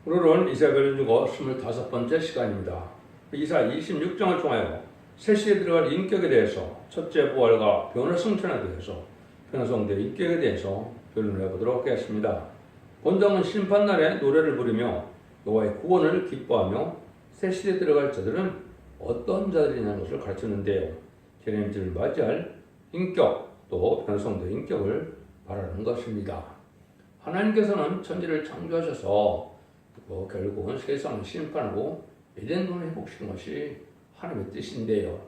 오늘은 이사야를 주고 25번째 시간입니다. 이사 26장을 통하여 새 시대에 들어갈 인격에 대해서 첫째 부활과 변화 성천에 대해서 편성된 인격에 대해서 변론해 보도록 하겠습니다. 본장은 심판날에 노래를 부르며 여호와의 구원을 기뻐하며 새 시대에 들어갈 자들은 어떤 자들이냐는 것을 가르쳤는데요. 재림절을 맞이할 인격 또 편성된 인격을 말하는 것입니다. 하나님께서는 천지를 창조하셔서 결국은 세상을 심판하고 에덴동을 회복시킨 것이 하나님의 뜻인데요.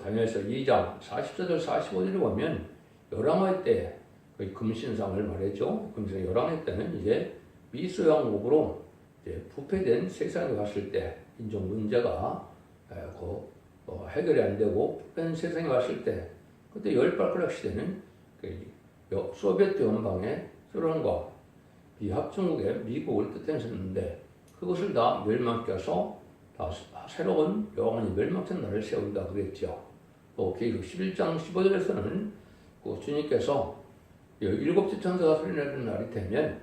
다니엘서 2장 44절 45절에 보면 열왕의 때 그 금신상을 말했죠. 금신상 열왕의 때는 이제 미수왕국으로 부패된 세상에 왔을 때 인종 문제가 해결이 안 되고 부패된 세상에 왔을 때 그때 열발가락 시대는 소비에트 연방의 소련과 비합중국의 미국을 뜻했었는데 그것을 다 멸망시켜서 다 새로운 영원히 멸망된 나라를 세운다 그랬죠. 또 계시록 11장 15절에서는 주님께서 일곱째 천사가 소리내는 날이 되면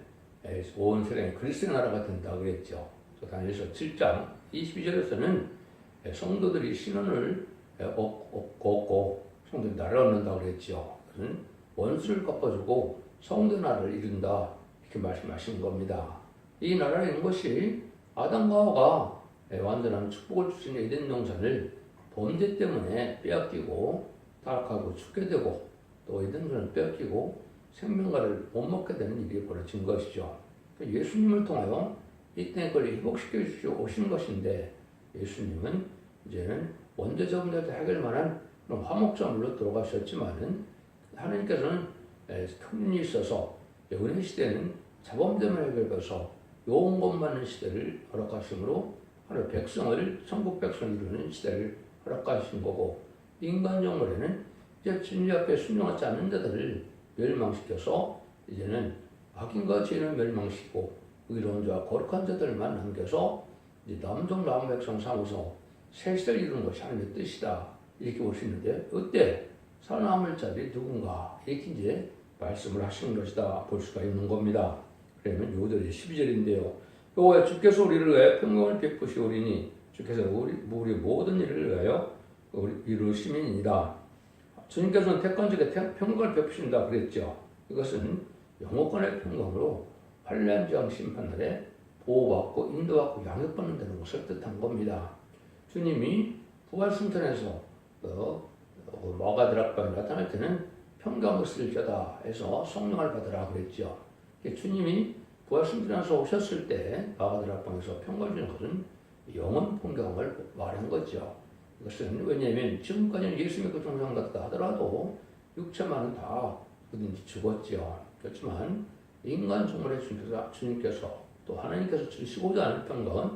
온 세상이 그리스도의 나라가 된다 그랬죠. 또 다니엘서 7장 22절에서는 성도들이 신원을 얻고 성도들이 나라를 얻는다 그랬죠. 그것은 원수를 갚아주고 성도 나라를 이룬다 이렇게 말씀하신 겁니다. 이 나라에 있는 것이 아담과 하와가 완전한 축복을 주신 에덴 동산을 범죄 때문에 빼앗기고 타락하고 죽게 되고 또 에덴 동산을 빼앗기고 생명과를 못 먹게 되는 일이 벌어진 것이죠. 예수님을 통하여 이 땅의 권리 회복시켜 주시고 오신 것인데 예수님은 이제는 원죄자분들한테 해결만한 화목제물로 들어가셨지만은 하나님께서는 큰일이 있어서 은혜 시대는 자범죄만 해결해서 용건받는 시대를 허락하심으로 하나님 백성을 천국 백성을 이루는 시대를 허락하신 거고 인간정월에는 이제 진리 앞에 순종하지 않는 자들을 멸망시켜서 이제는 악인과 죄인을 멸망시키고 의로운 자와 거룩한 자들만 남겨서 이제 남종 남은 백성 삼아서 새 시대를 이루는 것이 하나님의 뜻이다 이렇게 볼 수 있는데 어때 살아남을 자들이 누군가 이렇게 이제 말씀을 하시는 것이다 볼 수가 있는 겁니다. 그러면 요절이 12절인데요. 여호와 주께서 우리를 위하여 평강을 베푸시오리니 주께서 우리 모든 일을 위하여 이루심이니이다. 주님께서는 택한 적에 평강을 베푸신다 그랬죠. 이것은 영원권의 평강으로 환난장 심판날에 보호받고 인도받고 양육받는다는 것을 뜻한 겁니다. 주님이 부활승천에서 마가드락방에 나타날 때는 평강을 쓸 자다 해서 성령을 받으라 그랬죠. 주님이 부활승천에서 오셨을 때 마가드락방에서 평강을 주는 것은 영원 평강을 말한 거죠. 이것은 왜냐하면 지금까지는 예수 믿고 종상 같다 하더라도 육체만은 다 어딘지 죽었죠. 그렇지만 인간 종말의 주님께서 또 하나님께서 주시고자 하는 평강은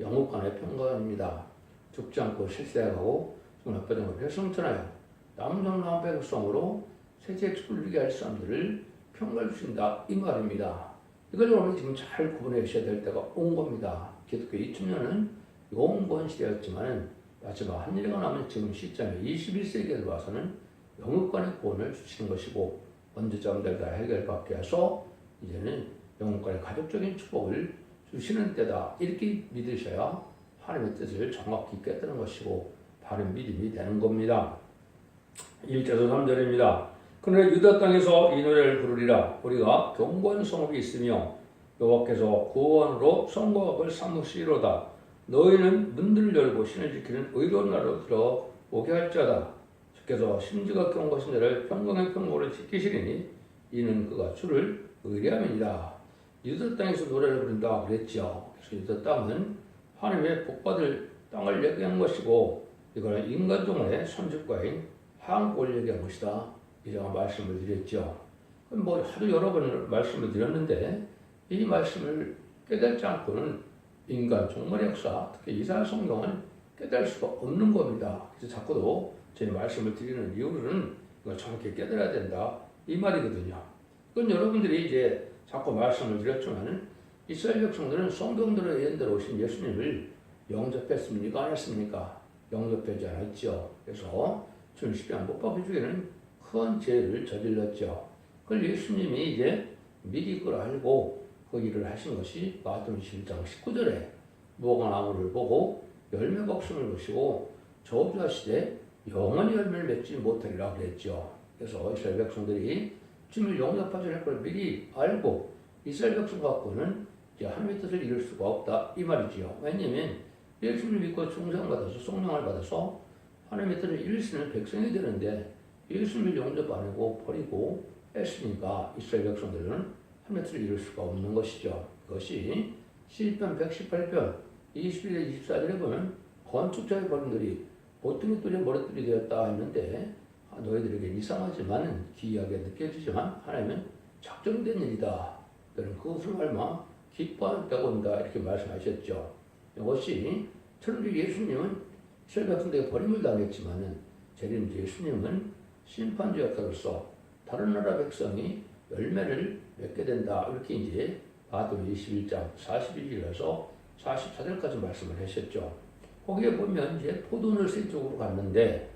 영원간의 평강입니다. 죽지 않고 실세하고 나빠진 것을 성천하여 남정남 백성으로 세계에 출리게 할 사람들을 평강을 주신다 이 말입니다. 이걸 여러분이 지금 잘 구분해 주셔야 될 때가 온 겁니다. 기독교 2000년은 영원 시대였지만 마지막 한 일가 남은 지금 시점에 21세기에 들어와서는 영원간의 구원을 주시는 것이고 원죄자분들 다 해결받게 해서 이제는 영원간의 가족적인 축복을 주시는 때다 이렇게 믿으셔야 하나님의 뜻을 정확히 깨닫는 것이고 바른 믿음이 되는 겁니다. 1절에서 3절입니다. 그러나 유다 땅에서 이 노래를 부르리라. 우리가 견고한 성읍이 있으며 여호와께서 구원으로 성곽을 삼으시리로다. 너희는 문들을 열고 신을 지키는 의로운 나라로 들어오게 할 자다. 주께서 심지가 온 것인 자를 평강의 평고를 지키시리니 이는 그가 주를 의뢰함이니라. 유다 땅에서 노래를 부른다 그랬죠. 그래서 유다 땅은 하나님의 복받을 땅을 얘기한 것이고 이거는 인간종의 선집과인 한국을 얘기한 것이다. 이런 말씀을 드렸죠. 하도 여러 번 말씀을 드렸는데 이 말씀을 깨닫지 않고는 인간 종말의 역사, 특히 이사야 성경은 깨달을 수가 없는 겁니다. 그래서 자꾸도 제 말씀을 드리는 이유는 이걸 정확히 깨달아야 된다 이 말이거든요. 그건 여러분들이 이제 자꾸 말씀을 드렸지만은 이스라엘 백성들은 성경대로 예언대로 오신 예수님을 영접했습니까? 안 했습니까? 영접하지 않았죠. 그래서 주님 십자가에 못 박혀 죽이는 큰 죄를 저질렀죠. 그걸 예수님이 이제 미리 그걸 알고 그 일을 하신 것이 마태복음 21장 19절에 무화과 나무를 보고 열매가 없음을 보시고 저주하시되 영원히 열매를 맺지 못하리라 그랬죠. 그래서 이스라엘 백성들이 주님을 영접하실 걸 미리 알고 이스라엘 백성 갖고는 이제 하나님의 뜻을 이룰 수가 없다 이 말이지요. 왜냐하면 예수를 믿고 충성받아서 성령을 받아서 하나님의 뜻을 이룰 수 있는 백성이 되는데 예수를 영접 안 하고 버리고 했으니까 이스라엘 백성들은 하나님의 뜻을 이룰 수가 없는 것이죠. 그것이 시편 118편 21절 24절에 보면 건축자의 버림들이 보통의 뚫린 머리들이 되었다 했는데 너희들에게 이상하지만 기이하게 느껴지지만 하나님은 작정된 일이다. 너는 그것을 얼마 기뻐한다고 한다 이렇게 말씀하셨죠. 이것이 천주 예수님은 이스라엘 백성들에게 버림을 당했지만은 재림 예수님은 심판주 역사로서 다른 나라 백성이 열매를 맺게 된다. 이렇게 이제 마태복음 21장 41절에서 44절까지 말씀을 하셨죠. 거기에 보면 이제 포도원을 세 쪽으로 갔는데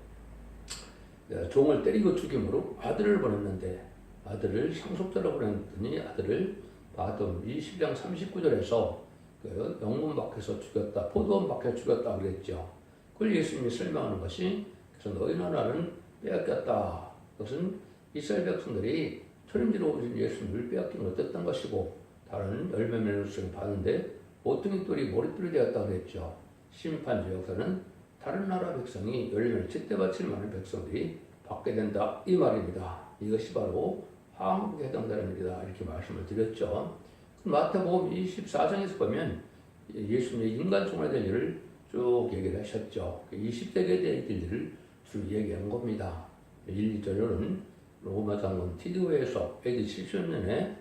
종을 때리고 죽임으로 아들을 보냈는데 아들을 상속자로 보냈더니 아들을 마태복음 20장 39절에서 그 영문 밖에서 죽였다. 포도원 밖에 죽였다 그랬죠. 그걸 예수님이 설명하는 것이 그래서 너희 나라는 빼앗겼다. 그것은 이스라엘 백성들이 초림지로 오신 예수님을 빼앗긴 어땠던 것이고 다른 열매 맺는 수를 봤는데 모퉁이 돌이 머릿돌이 되었다 그랬죠. 심판주 역사는 다른 나라 백성이 열매를 제때 바치는 많은 백성들이 받게 된다 이 말입니다. 이것이 바로 한국에 해당되는 일이다 이렇게 말씀을 드렸죠. 마태복음 24장에서 보면 예수님의 인간 종말에 대한 일을 쭉 얘기를 하셨죠. 20세기에 대한 일들을 쭉 얘기한 겁니다. 1, 2절은 로마 장군 티드웨에서 AD 70년에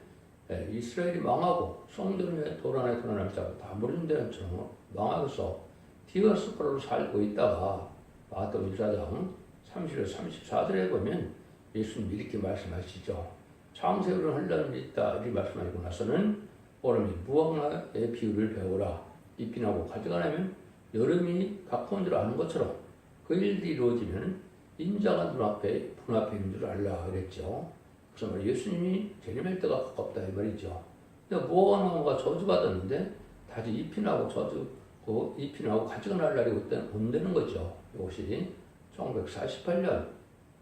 이스라엘이 망하고 성전에 도란에 도난하자고 다 무너진 처럼 망하면서 디아스포라로 살고 있다가 마태복음 24장 30절 34절에 보면 예수님이 이렇게 말씀하시죠. 창세기로 흘러는 일이 있다 이렇게 말씀하시고 나서는 얼음이 무화과의 비유를 배우라. 잎이 나고 가지가 나면 여름이 가까운 줄 아는 것처럼 그 일들이 이루어지면 인자가 눈앞에 분앞에 있는 줄 알라 그랬죠. 그래서 예수님이 재림할 때가 가깝다 이 말이죠. 근데 무화과 나무가 저주받았는데 다시 잎이 나고 잎이 나고 가지가 날 날이 온다는 거죠. 이것이 1948년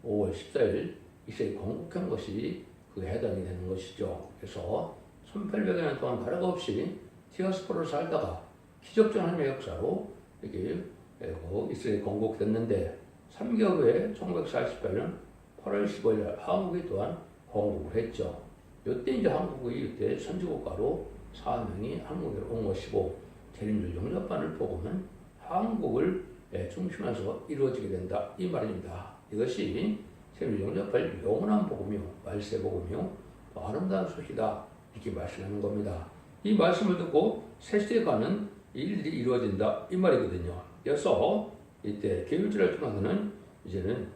5월 14일 이스라엘이 건국한 것이 그에 해당이 되는 것이죠. 그래서 1800여 년 동안 나라가 없이 디아스포라로 살다가 기적적 하나님의 역사로 이렇게 이스라엘이 건국됐는데 3개월 후에 1948년 8월 15일 한국이 또한 건국을 했죠. 이때 이제 한국이 이때 선지국가로 사명이 한국에 온 것이고 재림절 영접반을 보고는 한국을 중심에서 이루어지게 된다 이 말입니다. 이것이 재림절 영접할 영원한 복음이요 말세 복음이요 아름다운 소식이다 이렇게 말씀하는 겁니다. 이 말씀을 듣고 새시대에 가는 일들이 이루어진다 이 말이거든요. 그래서 이때 계율절을 통해서는 이제는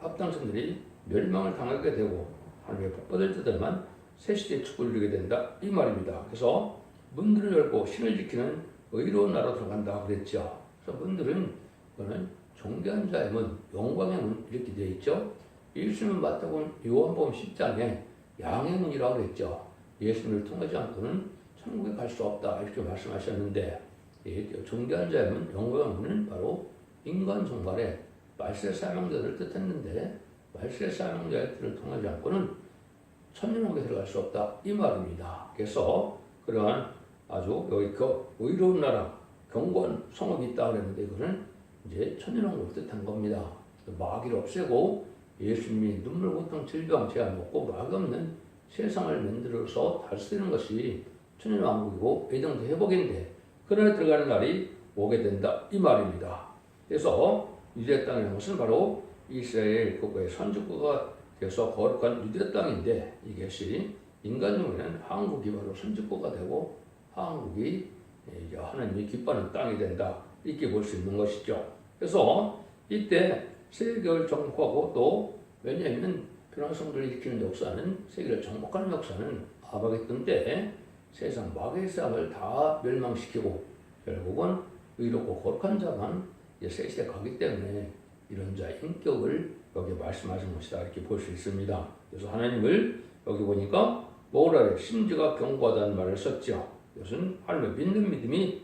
합당성들이 멸망을 당하게 되고 하나님의 복받을 때들만 새시대의 축복을 누리게 된다 이 말입니다. 그래서 문들을 열고 신을 지키는 의로운 나라로 들어간다 그랬죠. 그래서 문들은 그거는 존귀한 자의 문, 영광의 문 이렇게 되어 있죠. 예수님은 마태복음 요한복음 10장에 양의 문이라고 그랬죠. 예수님을 통하지 않고는 천국에 갈 수 없다 이렇게 말씀하셨는데 존귀한 자의 문, 영광의 문은 바로 인간 종말에 말세 사명자들을 뜻했는데 말세 사명자들을 통하지 않고는 천년왕국에 들어갈 수 없다 이 말입니다. 그래서 그러한 아주 여기 그 의로운 나라 경건 성읍이 있다 그랬는데 이거는 이제 천년왕국을 뜻한 겁니다. 마귀를 없애고 예수님이 눈물 고통 질병 재앙 없고 마귀 없는 세상을 만들어서 다스리는 것이 천년왕국이고 애정도 회복인데 그날에 들어가는 날이 오게 된다 이 말입니다. 그래서 유대 땅이라는 것은 바로 이스라엘 국가의 선지국가가 돼서 거룩한 유대 땅인데 이것이 인간 중에는 한국이 바로 선지국가가 되고 한국이 하나님이 기뻐하는 땅이 된다 이렇게 볼 수 있는 것이죠. 그래서 이때 세계를 정복하고 또 왜냐하면 변화성들을 일으키는 역사는 세계를 정복하는 역사는 아바겟돈 때 세상 마귀의 싹을 다 멸망시키고 결국은 의롭고 거룩한 자만 새 시대에 가기 때문에 이런 자의 인격을 여기 말씀하신 것이다 이렇게 볼 수 있습니다. 그래서 하나님을 여기 보니까 목을 아래 심지가 견고하다는 말을 썼죠. 이것은 하나님을 믿는 믿음이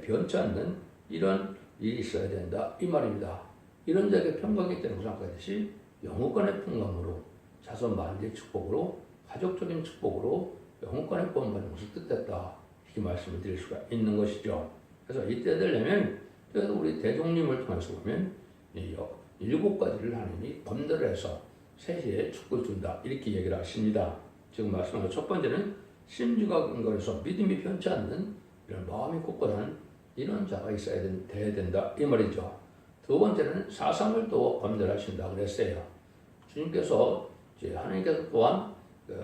변치 않는 이런 일이 있어야 된다 이 말입니다. 이런 자에게 평강이 때는 생각하듯이 영원간의 평강으로 자손 만대의 축복으로 가족적인 축복으로 영원간의 구원받는 것을 뜻했다 이렇게 말씀을 드릴 수가 있는 것이죠. 그래서 이때 되려면 그래서 우리 대종님을 통해서 보면 이 7가지를 하나님이 건설해서 세시에 축복을 준다 이렇게 얘기를 하십니다. 지금 말씀한 첫 번째는 심지가 근거해서 믿음이 변치 않는 이런 마음이 굳건한 이런 자가 있어야 돼야 된다 이 말이죠. 두 번째는 사상을 또 건설하신다 그랬어요. 주님께서 하나님께서 또한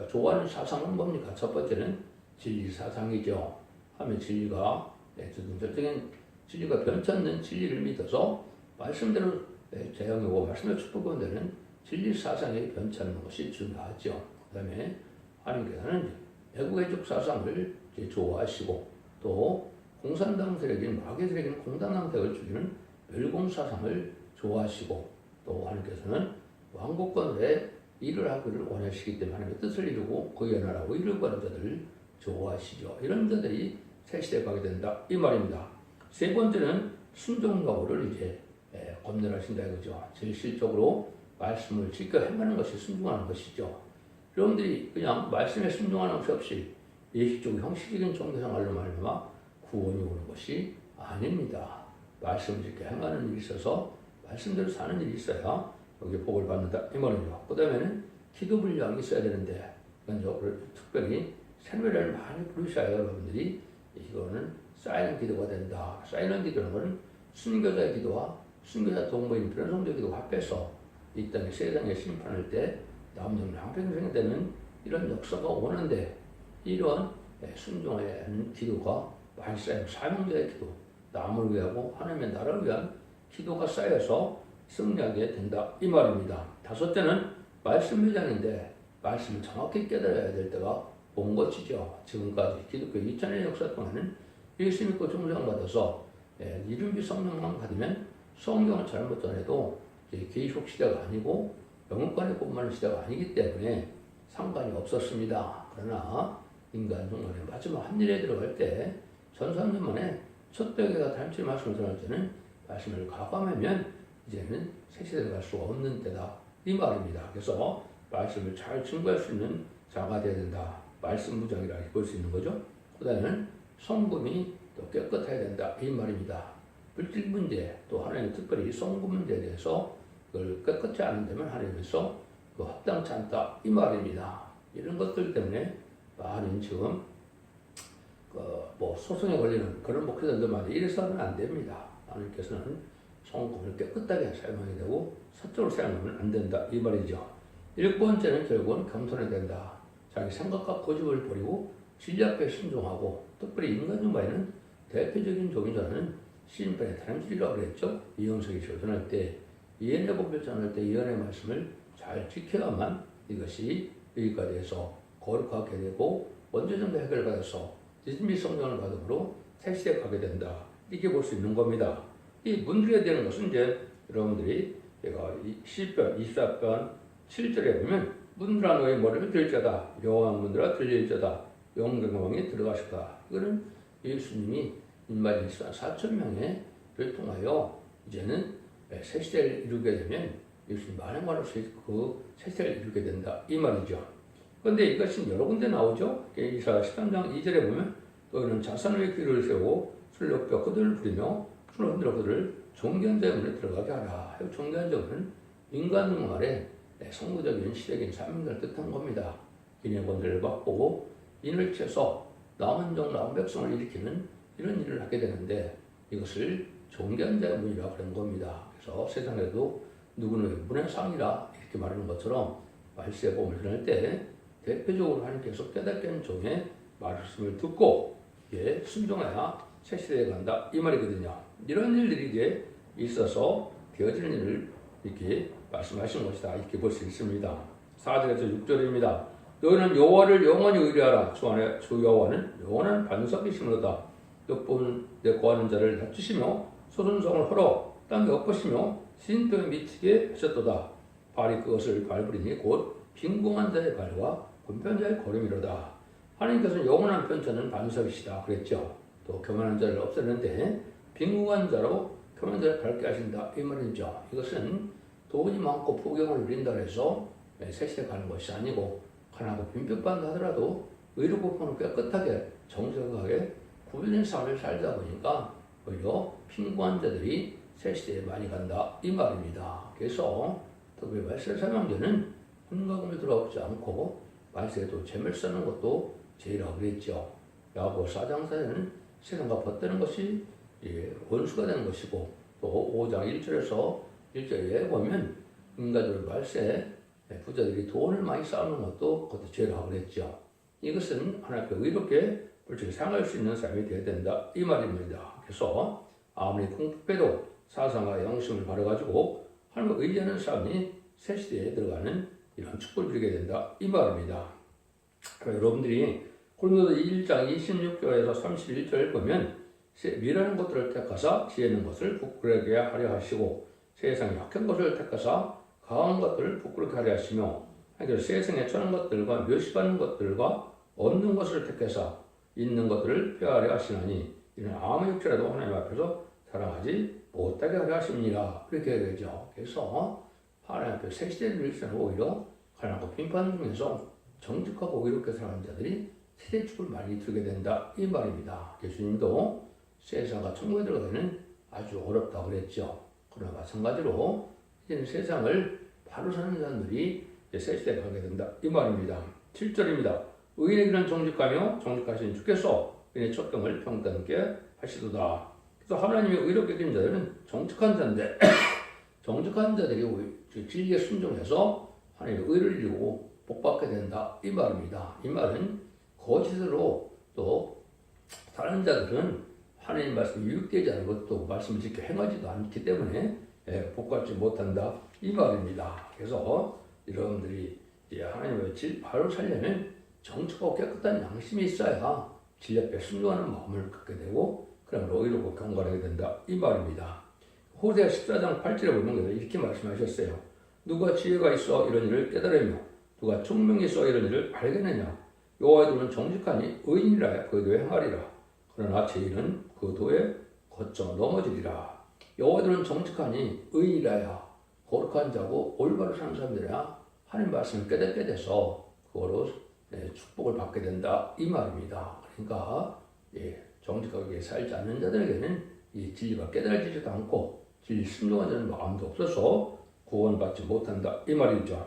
좋아하는 사상은 뭡니까? 첫 번째는 진리 사상이죠. 하면 진리가 전적인 진리가 변치 않는 진리를 믿어서 말씀대로 재현하고 말씀을 축복하는 데는 진리 사상이 변치 않는 것이 중요하죠. 그 다음에 하나님께서는 애국애족 사상을 좋아하시고 또 공산당 세력인 마귀 세력인 공산당 세력을 죽이는 멸공 사상을 좋아하시고 또 하나님께서는 왕국권에 일을 하기를 원하시기 때문에 하나님의 뜻을 이루고 그의 나라고 이루고 하는 자들을 좋아하시죠. 이런 자들이 새 시대에 가게 된다 이 말입니다. 세 번째는 순종여부를 이제 건설하신다 이거죠. 제일 실적으로 말씀을 지켜 행하는 것이 순종하는 것이죠. 여러분들이 그냥 말씀에 순종하는 것이 없이 예식적 형식적인 종교생활로 말미암아 구원이 오는 것이 아닙니다. 말씀을 지켜 행하는 일이 있어서 말씀대로 사는 일이 있어야 여기 복을 받는다 이 말이죠. 그 다음에는 기도 분량이 있어야 되는데 특별히 새노래를 많이 부르셔야 여러분들이 이거는 쌓이는 기도가 된다. 쌓이는 기도는 것은 순교자의 기도와 순교자 동거인 변성자 기도가 합해서 이 땅에 세상에 심판할 때 남녀 양평생이 되는 이런 역사가 오는데 이런 순종하는 기도가 많이 쌓이는 사명자의 기도, 남을 위하고 하나님의 나라를 위한 기도가 쌓여서 승리하게 된다 이 말입니다. 다섯째는 말씀 회장인데 말씀을 정확히 깨달아야 될 때가 온 것이죠. 지금까지 기독교 2000년 역사 동안은 예수 믿고 종장받아서 이름비 성령만 받으면 성경을 잘못 전해도 계속 시대가 아니고 영혼관의 공부하는 시대가 아니기 때문에 상관이 없었습니다. 그러나 인간 종말의 마지막 한 일에 들어갈 때 1300년 만에 첫 배계가 단체 말씀을 전할 때는 말씀을 가감하면 이제는 새 시대로 갈 수가 없는 때다 이 말입니다. 그래서 말씀을 잘 증거할 수 있는 자가 되어야 된다. 말씀 무장이라 볼 수 있는 거죠. 그 다음에는 성금이 또 깨끗해야 된다 이 말입니다. 물질 문제 또 하나님 특별히 성금 문제에 대해서 그걸 깨끗이 안 되면 하나님께서 그 합당치 않다 이 말입니다. 이런 것들 때문에 많은 지금 뭐 소송에 걸리는 그런 목회자들 말이 이래서는 안 됩니다. 하나님께서는 성금을 깨끗하게 사용하게 되고 사적으로 사용하면 안 된다 이 말이죠. 7번째는 결국은 겸손해야 된다. 자기 생각과 고집을 버리고 진리 앞에 순종하고 특별히 인간적 말에는 대표적인 종교자는 시인편의 단줄이라고 그랬죠. 이영석이 조전할 때 예언의 법을 전할 때 예언의 말씀을 잘 지켜야만 이것이 여기까지 해서 거룩하게 되고 원죄정도 해결받아서 진미 성령을 받음으로 새 시대에 가게 된다. 이렇게 볼 수 있는 겁니다. 이 문드려야 되는 것은 이제 여러분들이 제가 시편 24편 7절에 보면 문드라 너의 머리를 들 자다. 여호와 문드라 들릴 자다. 영광왕이 들어가시다. 이거는 예수님이 인마리 4,000명을 통하여 이제는 새 시대를 이루게 되면 예수님 만행관으로서 그새 시대를 이루게 된다. 이 말이죠. 그런데 이것은 여러 군데 나오죠. 이사야 13장 2절에 보면 너희는 자산 위에 귀를 세우고 술력뼈 그들을 부리며 손을 흔들어 그들을 존귀한 자의 문에 들어가게 하라. 존귀한 자는 인간 말에 성부적인 시대적인 사명을 뜻한 겁니다. 인의 권세를 받고 인을 채서 남은 종 남은 백성을 일으키는 이런 일을 하게 되는데 이것을 존귀한 자의 문이라고 그런 겁니다. 그래서 세상에도 누구는 문의 상이라 이렇게 말하는 것처럼 말세의 복음을 전할 때 대표적으로 하나님께서 깨닫게 하는 종의 말씀을 듣고 순종해야 새 시대에 간다 이 말이거든요. 이런 일들이 이제 있어서 되어지는 일을 이렇게 말씀하신 것이다 이렇게 볼 수 있습니다. 4절에서 6절입니다. 너희는 여호와를 영원히 의뢰하라. 주 여호와는 영원한 반석이시므로다. 옆분에 거하는 자를 낮추시며 소순성을 헐어 땅에 엎으시며 신등에 미치게 하셨도다. 발이 그것을 밟으리니 곧 빈궁한 자의 발과 군편자의 고름이로다. 하나님께서는 영원한 편처는 반석이시다 그랬죠. 또 교만한 자를 없애는데 빈궁한 자로 교만한 자를 밝게 하신다 이 말이죠. 이것은 돈이 많고 부경을 누린다 해서 세시에 가는 것이 아니고 가난하고 빈편받는다 하더라도 의롭고 깨끗하게 정직하게 구별된 삶을 살다 보니까 오히려 빈궁한 자들이 세시대에 많이 간다 이 말입니다. 그래서 특별히 말세 사명제는 혼과금을 들어오지 않고 말세에도 재물 쓰는 것도 제일하고 그랬죠. 야고 4장 4절은 세상과 벗되는 것이 원수가 되는 것이고 또 5장 1절에서 1절에 보면 인간들 말세 부자들이 돈을 많이 쌓는 것도 그것도 제일하고 그랬죠. 이것은 하나님 앞에 의롭게 불쌍히 생활할 수 있는 삶이 되어야 된다 이 말입니다. 그래서 아무리 궁핍해도 사상과 영심을 바라가지고 하나님을 의지하는 사람이 새 시대에 들어가는 이런 축복을 누리게 된다 이 말입니다. 여러분들이 고린도서 1장 26절에서 31절을 보면 미라는 것들을 택하사 지혜 있는 것을 부끄럽게 하려 하시고 세상에 약한 것을 택하사 강한 것들을 부끄럽게 하려 하시며 세상에 천한 것들과 멸시받는 것들과 없는 것을 택해서 있는 것들을 폐하려 하시나니 이는 아무 육체라도 하나님 앞에서 사랑하지 못하게 하려 하십니다. 그렇게 되죠. 그래서 하나님 앞에 새 시대를 일시는 오히려 가난하고 빈판 중에서 정직하고 의롭게 살아가는 자들이 세대 축을 많이 들게 된다 이 말입니다. 예수님도 세상과 천국에 들어가기는 아주 어렵다고 그랬죠. 그러나 마찬가지로 이제는 세상을 바로 사는 사람들이 새 시대에 가게 된다 이 말입니다. 7절입니다. 의인에게는 정직하며 정직하신 주께서 의인의 첩경을 평등하게 하시도다. 그래서 하나님의 의롭게 여긴 자들은 정직한 자인데 정직한 자들이 진리에 순종해서 하나님의 의를 이루고 복받게 된다 이 말입니다. 이 말은 거짓으로 또 다른 자들은 하나님 말씀이 유익되지 않은 것도 말씀을 지켜 행하지도 않기 때문에 복받지 못한다 이 말입니다. 그래서 여러분들이 하나님의 질 바로 살려면 정직하고 깨끗한 양심이 있어야 질 앞에 순종하는 마음을 갖게 되고 그러므로 의롭고 경건하게 된다 이 말입니다. 호세아 14장 8절에 보면 이렇게 말씀하셨어요. 누가 지혜가 있어 이런 일을 깨달으며 누가 총명이 있어 이런 일을 알겠느냐. 여호와의 도는 정직하니 의인이라 그 도에 행하리라. 그러나 죄인은 그 도에 거쳐 넘어지리라. 여호와의 도는 정직하니 의인이라야 거룩한 자고 올바로 사는 사람들이야 하나님 말씀을 깨닫게 돼서 그거로 축복을 받게 된다 이 말입니다. 그러니까 정직하게 살지 않는 자들에게는 이 진리가 깨달아지지도 않고 진리 순종하는 마음도 없어서 구원받지 못한다 이 말이죠.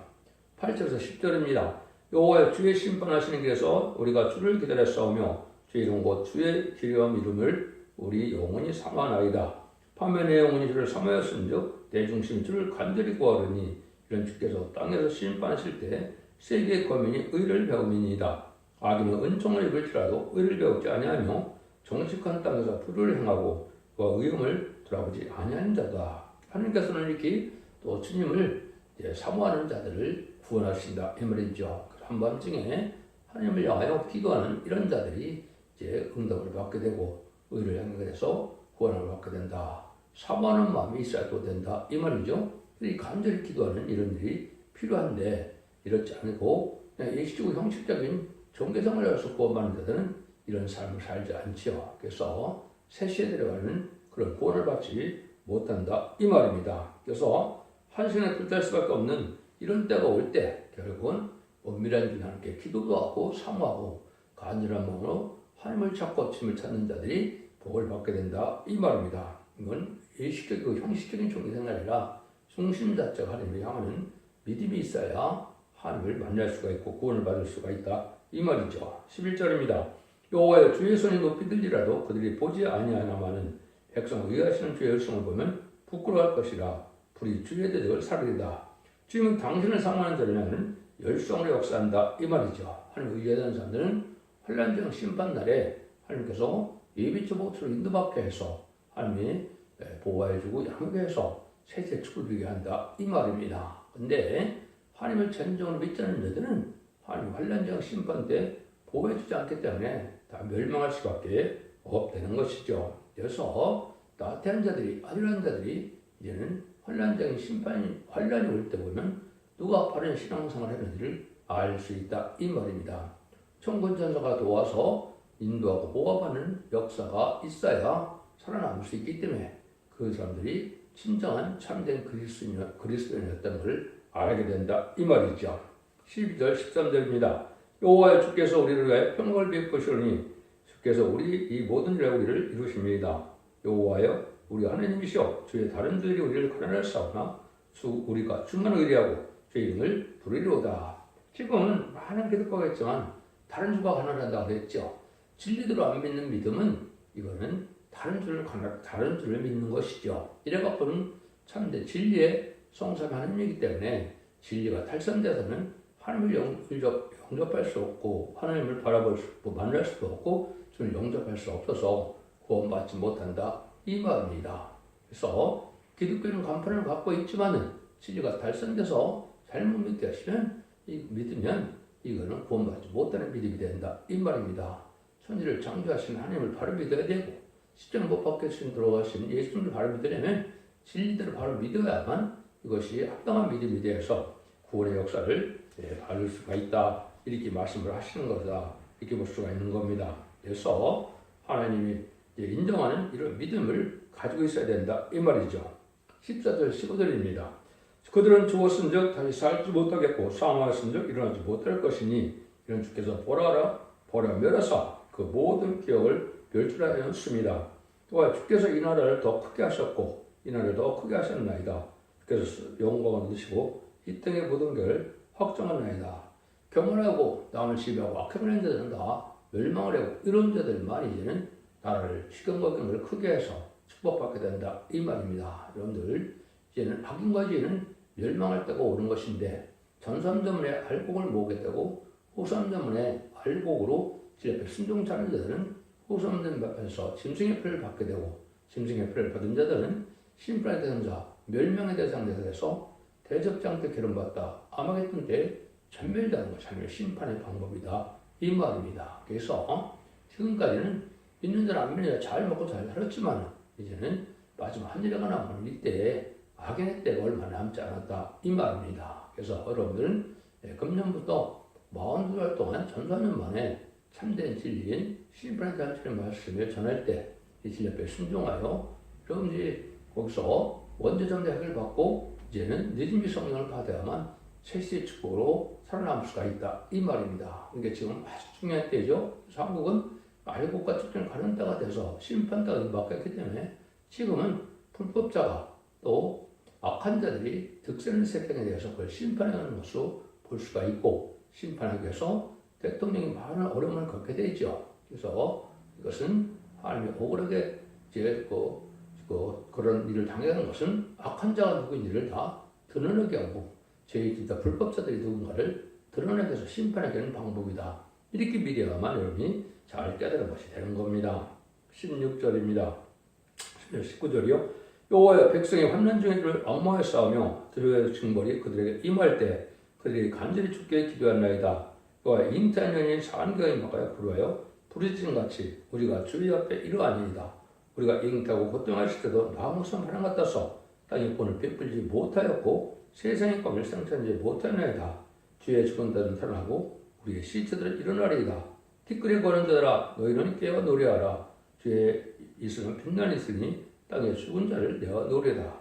8절에서 10절입니다. 여호와의 주의 심판하시는 길에서 우리가 주를 기다려 싸우며 주의 이름 곧 주의 기름 이름을 우리 영원히 삼아나이다. 파면의 영혼이 주를 삼하였은즉 내 중심 주를 간절히 구하려니 이런 주께서 땅에서 심판하실 때 세계의 거민이 의를 배움이니이다. 악인은 은총을 입을지라도 의를 배우지 아니하며 정직한 땅에서 불을 행하고 그와 의음을 돌아보지 아니하는 자다. 하나님께서는 이렇게 또 주님을 사모하는 자들을 구원하신다 이 말이죠. 한밤중에 하나님을 향하여 기도하는 이런 자들이 응답을 받게 되고 의를 행하게 돼서 구원을 받게 된다. 사모하는 마음이 있어야 또 된다 이 말이죠. 이 간절히 기도하는 이런 일이 필요한데 이렇지 않고 그냥 예시적이고 형식적인 종교생활에서 구원받는 자들은 이런 삶을 살지 않지요. 그래서 세시에 들어가는 그런 구원을 받지 못한다 이 말입니다. 그래서 한신에 불탈 수밖에 없는 이런 때가 올 때 결국은 은밀한 중에 함께 기도도 하고 사모하고 간절한 마음으로 하나님을 찾고 침을 찾는 자들이 복을 받게 된다 이 말입니다. 이건 예식적이고 형식적인 종교생활이라 중심 자체가 하나님을 향하는 믿음이 있어야 하나님을 만날 수가 있고 구원을 받을 수가 있다 이 말이죠. 11절입니다. 여호와의 주의 손이 높이 들리라도 그들이 보지 아니하나마는 백성을 위하시는 주의 열성을 보면 부끄러워할 것이라 불이 주의 대적을 사르리다. 지금 당신을 사모하는 자들은 열성으로 역사한다 이 말이죠. 하나님을 위하는 사람들은 환난중 심판날에 하나님께서 예비처 복수로 인도받게 해서 하나님이 보호해주고 양육해 해서 세세 축을 누리게 한다 이 말입니다. 근데 하나님을 전적으로 믿지 않는 자들은 하나님 환난중 심판 때 보호해주지 않기 때문에 다 멸망할 수밖에 없다는 것이죠. 그래서 나태한 자들이 아들한 자들이 이제는 환난적인 심판이 환난이 올 때 보면 누가 바른 신앙생활을 했는지를 알 수 있다 이 말입니다. 청군천사가 도와서 인도하고 보호하는 역사가 있어야 살아남을 수 있기 때문에 그 사람들이 진정한 참된 그리스도인이었다는 걸 알게 된다 이 말이죠. 12절 13절입니다. 여호와여 주께서 우리를 위하여 평강을 베푸시오니 주께서 우리 이 모든 일에 우리를 이루십니다. 여호와여 우리 하나님이시여 주의 다른 들이 우리를 가난하사오나 우리가 주만 의리하고 주의 이름을 부르리로다. 지금은 많은 기독교가 있지만 다른 주가 가난하다고 했죠. 진리대로 안 믿는 믿음은 이거는 다른 주를 믿는 것이죠. 이래갖고는 참된 진리의 성삼 하나님이기 때문에 진리가 탈선돼서는 하나님을 영접할 수 없고 하나님을 만날 수도 없고 주를 영접할 수 없어서 구원받지 못한다 이 말입니다. 그래서 기독교는 간판을 갖고 있지만은 진리가 탈선돼서 잘못 믿으면 이거는 구원받지 못하는 믿음이 된다 이 말입니다. 천지를 창조하신 하나님을 바로 믿어야 되고 십자가 못 박히신 들어가신 예수님을 바로 믿으려면 진리대로 바로 믿어야만 이것이 합당한 믿음이 되어서 구원의 역사를 받을 수가 있다 이렇게 말씀을 하시는 거다 이렇게 볼 수가 있는 겁니다. 그래서 하나님이 인정하는 이런 믿음을 가지고 있어야 된다 이 말이죠. 14절 15절입니다. 그들은 죽었은즉 다시 살지 못하겠고 사망하였은즉 일어나지 못할 것이니 이런 주께서 보라 멸하사 그 모든 기억을 멸절하였습니다. 또한 주께서 이 나라를 더 크게 하셨고 이 나라를 더 크게 하셨나이다. 주께서 영광을 얻으시고 이 땅의 모든 것을 확정하나이다. 교만하고 남을 지배하고 악행하는 자들은 다 멸망을 하고 이런 자들만 이제는 나라를 시경각경을 크게 해서 축복받게 된다 이 말입니다. 여러분들 이제는 악인과 죄는 멸망할 때가 오는 것인데 전삼전문에 알곡을 모으겠다고 후삼전문에 알곡으로 질 앞에 순종치 않은 자들은 후삼전 앞에서 짐승의 표를 받게 되고 짐승의 표를 받은 자들은 심판의 대상자 멸망의 대상자가 돼서 대접장 때 기름받다 아마겟돈 때 전멸되는 것이 하나님의 심판의 방법이다 이 말입니다. 그래서 지금까지는 믿는 자는 안 믿는 자 잘 먹고 잘 살았지만 이제는 마지막 한일회가 남은 이때 악인의 때가 얼마 남지 않았다 이 말입니다. 그래서 여러분들은 금년부터 42달 동안 전수하년 만에 참된 진리인 심판의 잔치의 말씀을 전할 때 이 진리 앞에 순종하여 여러분들이 거기서 원죄정대학을 받고 이제는 늦은비 성령을 받아야만 세시의 축복으로 살아남을 수가 있다 이 말입니다. 이게 지금 아주 중요한 때죠. 한국은 알곡과 축전을 가는 때가 돼서 심판때가 임박했기 때문에 지금은 불법자가 또 악한 자들이 득세는 세상에 대해서 그걸 심판하는 것으로 볼 수가 있고 심판하기 위해서 대통령이 많은 어려움을 겪게 되죠. 그래서 이것은 하나님이 억울하게 이제 그런 일을 당하는 것은 악한 자가 누구인지를 다 드러내게 하고 다 불법자들이 누군가를 드러내게 해서 심판하게 하는 방법이다. 이렇게 믿어야만 여러분이 잘 깨달은 것이 되는 겁니다. 16절입니다. 19절이요. 여호와여 백성이 환난 중에 그를 악마에 싸우며 들의 징벌이 그들에게 임할 때 그들이 간절히 주께 기도하나이다. 여호와 잉태한 년이 산개가 임하여 부르하여 부르짖음같이 우리가 주의 앞에 이러하니이다. 우리가 잉태하고 고통하실 때도 나무섬 하나 같아서 땅의 본을 베풀지 못하였고 세상의 꿈을 생산하지 못하나이다. 주의 죽은 자들은 살아나고 우리의 시체들은 일어나리이다. 티끌에 거는 자들아 너희는 깨어 노래하라. 주의 이슬은 빛나는 있으니 땅에 죽은 자를 내어 노래다.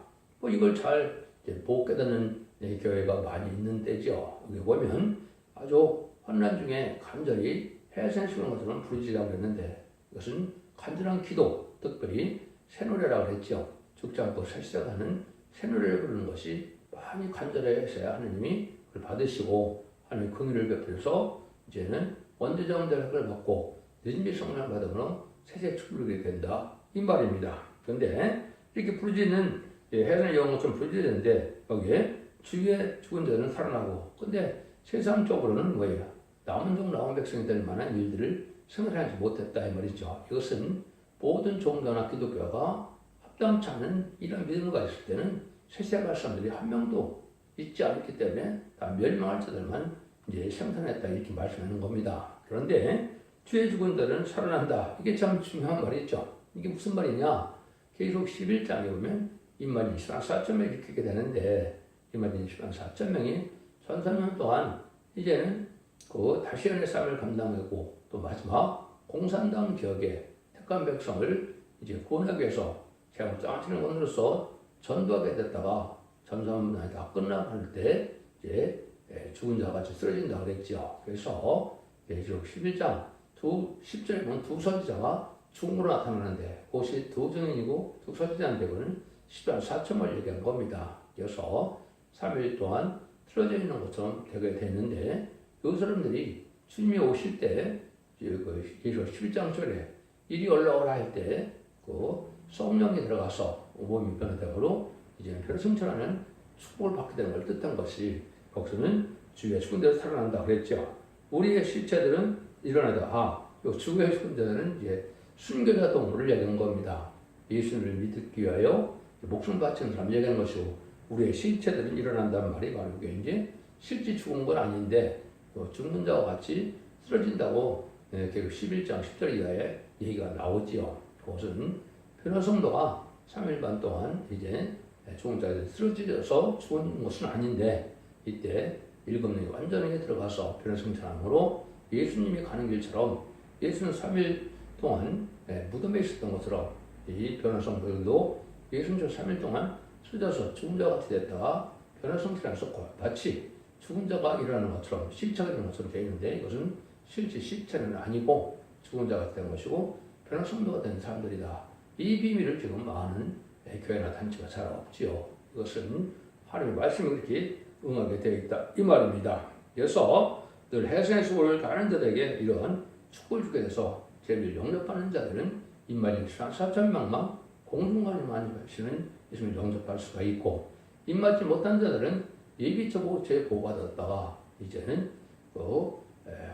이걸 잘 보고 깨닫는 교회가 많이 있는 때죠. 여기 보면 아주 환난 중에 간절히 해생시키는 것처럼 부르짖으라고 했는데 이것은 간절한 기도, 특별히 새노래라고 했죠. 죽지 않고 살시다가는 새노래를 부르는 것이 많이 간절해서야 하나님이 그걸 받으시고 하나님의 긍휼을 베풀어서 이제는 원죄자원 대학을 받고 늦은비 성령을 받으면 세세 축복이 된다 이 말입니다. 그런데 이렇게 부르짖는 해산의 영혼처럼 부르짖는데 여기에 주위에 죽은 자들은 살아나고 근데 세상적으로는 뭐예요? 남은 종 남은 백성이 될 만한 일들을 생각하지 못했다 이 말이죠. 이것은 모든 종교나 기독교가 합당치 않은 이런 믿음을 가졌을 때는 세세할 사람들이 한 명도 있지 않기 때문에 다 멸망할 자들만 이제 생산했다 이렇게 말씀하는 겁니다. 그런데 주의 죽은 자들은 살아난다. 이게 참 중요한 말이죠. 이게 무슨 말이냐? 계속 11장에 보면 인만이 24,000명이 일으키게 되는데 인만이 24,000명이 1,300년 동안 이제는 그 다시안의 쌈을 감당하고 또 마지막 공산당 지역의 택한 백성을 이제 구원하기 위해서 제가 짜치는 것으로서 전도하게 됐다가 전선문이 다 끝나갈 때 이제 죽은 자가 같이 쓰러진다 그랬죠. 그래서 계시록 11장 10절에 보면 두 선지자가 중으로 나타나는데 그것이 두 증인이고 두 선지자인데 그는 10만 4천을 얘기한 겁니다. 그래서 3일 동안 틀어져 있는 것처럼 되게 됐는데 그 사람들이 주님이 오실 때 계시록 11장 절에 이리 올라오라 할 때 그 성령이 들어가서 몸이 변화되므로 이제는 별승천하는 축복을 받게 되는 걸 뜻한 것이 거기서는 주의 죽은 데서 살아난다 그랬죠. 우리의 실체들은 일어나다 죽은 죽은 데는 이제 순교자 동물을 얘기한 겁니다. 예수를 믿기 위하여 목숨 바치는 사람 얘기하는 것이고 우리의 실체들은 일어난다는 말이 바로 이게 이제 실제 죽은 건 아닌데 죽는 자와 같이 쓰러진다고 계속 11장 10절 이하에 얘기가 나오지요. 그것은 변화 성도가 3일 반 동안 이제 죽은 자들이 쓰러져서 죽은 것은 아닌데 이때 일곱령이 완전하게 들어가서 변화 성찬함으로 예수님이 가는 길처럼 예수는 3일 동안 무덤에 있었던 것처럼 이 변화 성도들도 예수님 3일 동안 쓰러져서 죽은 자 같이 됐다가 변화 성찬을 썼고 마치 죽은 자가 일어나는 것처럼 실체가 되는 것처럼 되어 있는데 이것은 실제 실체는 아니고 죽은 자 같이 된 것이고 변화 성도가 된 사람들이다. 이 비밀을 지금 많은 교회나 단체가 잘 없지요. 이것은 하나님의 말씀이 그렇게 응하게 되어 있다 이 말입니다. 그래서 늘 해성의 수고를 다하는 자들에게 이런 축복을 주게 돼서 제일 영접하는 자들은 입맞은 4,000명만 공중간에만 하시는 예수님을 영접할 수가 있고 입맞지 못한 자들은 예비처고 재보호받았다가 이제는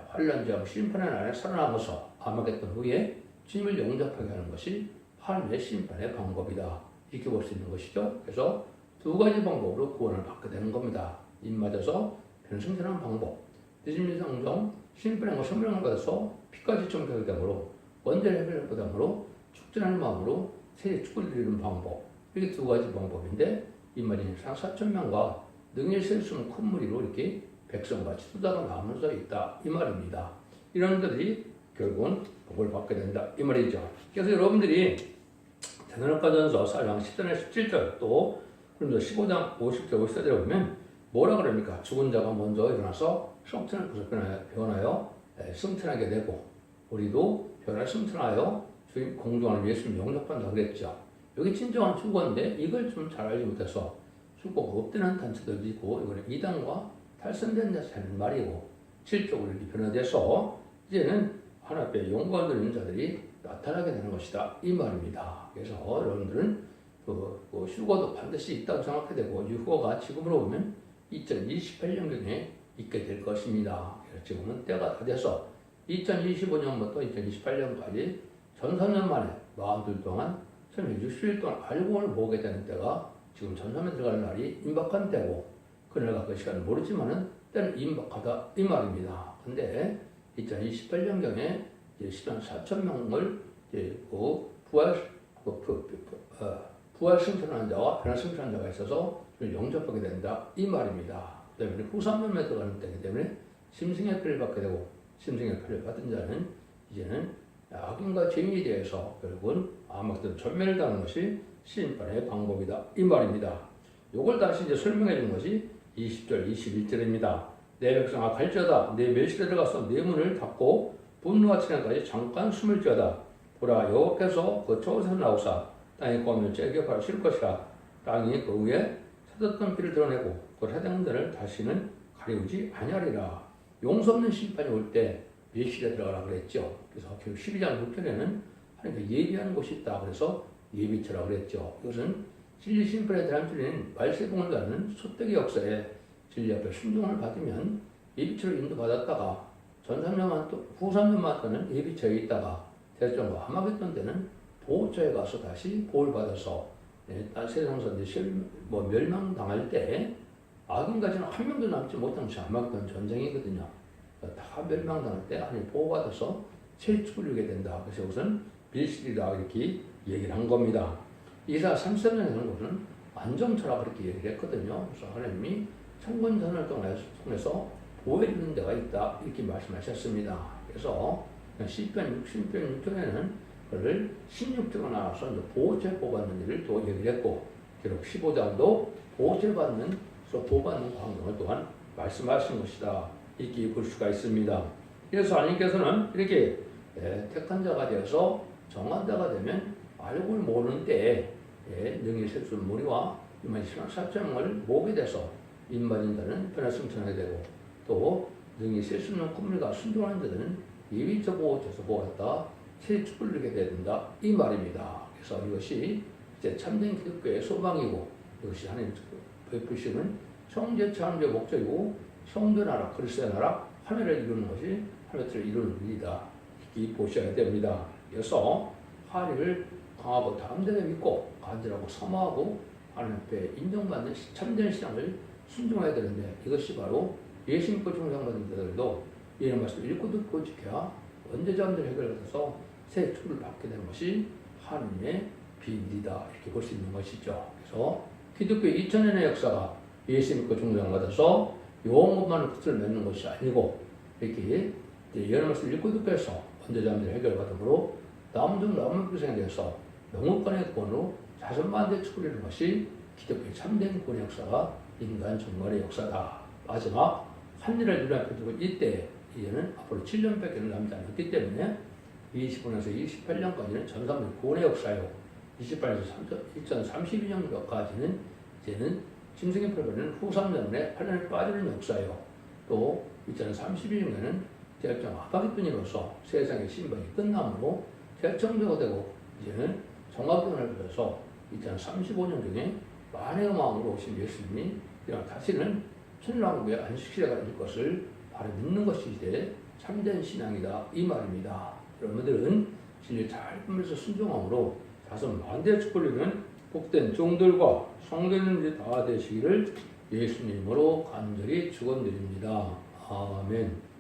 환란지하고 심판의 날에 살아남아서 암흑했던 후에 주님을 영접하게 하는 것이 하나님의 심판의 방법이다. 이렇게 볼 수 있는 것이죠. 그래서 두 가지 방법으로 구원을 받게 되는 겁니다. 입 맞아서 변성되는 방법, 늦은 성정, 심판의 성령을 받아서 피까지 청소하게 되므로 원죄를 해결하게 되므로 축전하는 마음으로 새 축을 드리는 방법. 이렇게 두 가지 방법인데 입 맞은 4,000명과 능히 셀 수 없는 큰 무리로 이렇게 백성같이 쏟아가 나오면서 있다. 이 말입니다. 이런 것들이 결국은 복을 받게 된다. 이 말이죠. 그래서 여러분들이 대선학과전서 4장 10절에 17절 또 그런데 15장 50절 50절에 보면 뭐라 그럽니까? 죽은 자가 먼저 일어나서 성천을 변하여 승천하게 되고 우리도 변화를 승천하여 주님 공중하는 예수님 영접한다 그랬죠. 여기 진정한 축복인데 이걸 좀 잘 알지 못해서 축복 없다는 단체들도 있고 이거는 이단과 탈선된 자는 말이고 질적으로 이렇게 변화돼서 이제는 하나님 앞에 영광을 드리는 자들이 나타나게 되는 것이다 이 말입니다. 그래서 여러분들은 휴거도 반드시 있다고 생각해야 되고 휴거가 지금으로 보면 2028년경에 있게 될 것입니다. 지금은 때가 다 돼서 2025년부터 2028년까지 전 3년 만에 42일 동안 360일 동안 알고를 보게 되는 때가 지금 전섬에 들어갈 날이 임박한 때고 그날과 그 시간을 모르지만은 때는 임박하다 이 말입니다. 근데 2028년경에 10만 4천 명을 부활 승천한 자와 변화 승천한 자가 있어서 영접하게 된다 이 말입니다. 그다음에 후삼년에 들어가는 때이기 때문에 심승의 표를 받게 되고 심승의 표를 받은 자는 이제는 악인과 죄인에 대해서 결국은 암흑들 전멸을 당하는 것이 심판의 방법이다 이 말입니다. 이걸 다시 이제 설명해 준 것이 20절 21절입니다. 내 백성아 갈지어다 내 멸실에 들어가서 내 문을 닫고 분노와 진행까지 잠깐 숨을 지어다 보라 여호와께서 그 저에서 나오사 땅의 껌을 째겨 바르실 것이라 땅이 그 위에 찾았던 피를 드러내고 그 해당들을 다시는 가리우지 아니하리라. 용서 없는 심판이 올 때 멸실에 들어가라 그랬죠. 그래서 12장 6절에는 하나님께 예비하는 곳이 있다 그래서 예비처라고 그랬죠. 이것은 진리 심판에 대한 줄인 말세봉을 가는 소떼기 역사에 진리 앞에 순종을 받으면 예비처로 인도받았다가 전 3년만 또 후 3년만 또는 예비처에 있다가 대전과 함하겠던 때는 보호처에 가서 다시 보호를 받아서 세상에서 멸망당할 때 악인까지는 한 명도 남지 못한 것이 함하겠던 전쟁이거든요. 다 멸망당할 때 하나님 보호받아서 세축을 이루게 된다. 그래서 우선 빌실이다 이렇게 얘기를 한 겁니다. 이사 33년에는 우선 안정처라 그렇게 얘기를 했거든요. 그래서 하나님이 천군전을 통해서 보호해주는 데가 있다 이렇게 말씀하셨습니다. 그래서 시편 66편에는 그를 16장을 나눠서 보호죄 보호받는 일을 또 얘기를 했고 기록 15장도 보호죄 받는 보호받는 광경을 또한 말씀하신 것이다 이렇게 볼 수가 있습니다. 그래서 하나님께서는 이렇게 택한 자가 되어서 정한 자가 되면 알고 모르는 때에 능히 셀수 무리와 이만 신앙 사정을 모게 돼서 인받은 자는 변화 승천하게 되고 또 능히 셀 수 있는 꿈물과 순종하는 자들은 예비적 보호줘서 보호했다 새 축을 누리게 된다 이 말입니다. 그래서 이것이 이제 참된 기독교의 소망이고 이것이 하나님 베푸시는 형제 창조의 목적이고 성도 나라 그리스도의 나라 하늘을 이루는 것이 하늘을 이루는 일이다 이렇게 보셔야 됩니다. 그래서 하나님을 강하고 담대하게 믿고 간절하고 사모하고 하나님 앞에 인정받는 참된 신앙을 순종해야 되는데 이것이 바로 예수 믿고 종상받은 자들도 이런 말씀을 읽고 듣고 지켜야 언제자들 해결해서 새 축을 받게 되는 것이 하나님의 비밀이다 이렇게 볼 수 있는 것이죠. 그래서 기독교 2000년의 역사가 예수 믿고 종상받아서 영원만을 끝을 맺는 것이 아니고 이렇게 이런 말씀을 읽고 듣고 해서 언제자들 해결받음으로 남은 불생에 대해서 영원권의 권으로 자선만대 축을 이루는 것이 기독교의 참된 구원의 역사가 인간 종말의 역사다. 마지막 한일을 눈앞에 두고 이때 이제는 앞으로 7년밖에 남지 않았기 때문에 25년에서 28년까지는 전산의 구원의 역사요. 28년에서 2032년까지는 이제는 짐승의 표현은 후 3년에 8년에 빠지는 역사요. 또 2032년에는 결정 아바기뿐이로서 세상의 신방이 끝남으로 결정되고 되고 이제는 정합론을 빌어서 2035년 중에 만의 마음으로 오신 예수님이 다시는 천일왕국의 안식시대가 될 것을 바로 믿는 것이 이제 참된 신앙이다 이 말입니다. 여러분들은 진리 잘 품면서 순종함으로 자선 만대의 축복을 이루는 복된 종들과 성도님들이 다 되시기를 예수님으로 간절히 축원드립니다. 아멘.